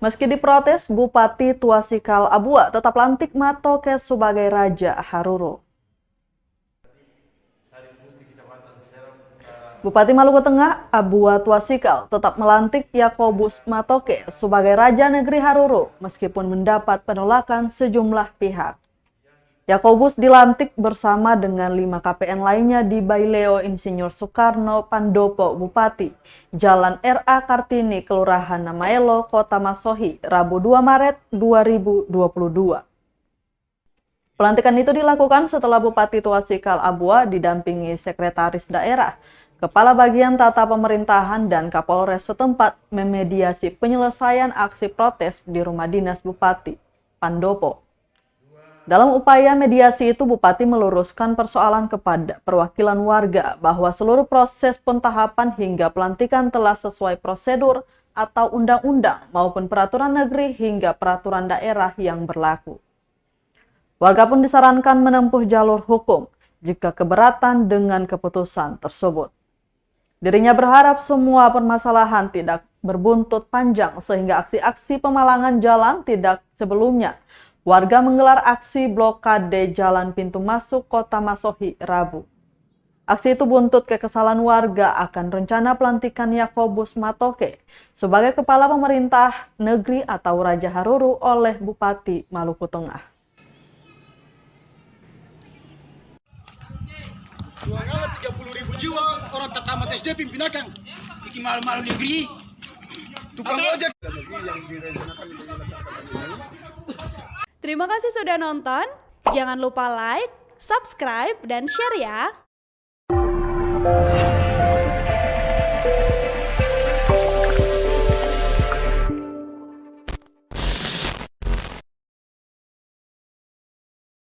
Meski diprotes, Bupati Tuasikal Abua tetap lantik Matoke sebagai Raja Haruru. Bupati Maluku Tengah, Abua Tuasikal, tetap melantik Yakobus Matoke sebagai Raja Negeri Haruru meskipun mendapat penolakan sejumlah pihak. Yakobus dilantik bersama dengan 5 KPN lainnya di Baileo Insinyur Soekarno Pandopo Bupati, Jalan R.A. Kartini, Kelurahan Namaelo, Kota Masohi, Rabu 2 Maret 2022. Pelantikan itu dilakukan setelah Bupati Tuasikal Abua didampingi Sekretaris Daerah, Kepala Bagian Tata Pemerintahan dan Kapolres setempat memediasi penyelesaian aksi protes di rumah dinas Bupati Pandopo. Dalam upaya mediasi itu, Bupati meluruskan persoalan kepada perwakilan warga bahwa seluruh proses pentahapan hingga pelantikan telah sesuai prosedur atau undang-undang maupun peraturan negeri hingga peraturan daerah yang berlaku. Warga pun disarankan menempuh jalur hukum jika keberatan dengan keputusan tersebut. Dirinya berharap semua permasalahan tidak berbuntut panjang sehingga aksi-aksi pemalangan jalan tidak sebelumnya. Warga menggelar aksi blokade jalan pintu masuk Kota Masohi Rabu. Aksi itu buntut kekesalan warga akan rencana pelantikan Yakobus Matoke sebagai Kepala Pemerintah Negeri atau Raja Haruru oleh Bupati Maluku Tengah. Suara 30.000 jiwa orang tak tamat SD pimpin akang. Bikin malu-malu negeri. Tukang ojek. Terima kasih sudah nonton. Jangan lupa like, subscribe, dan share ya.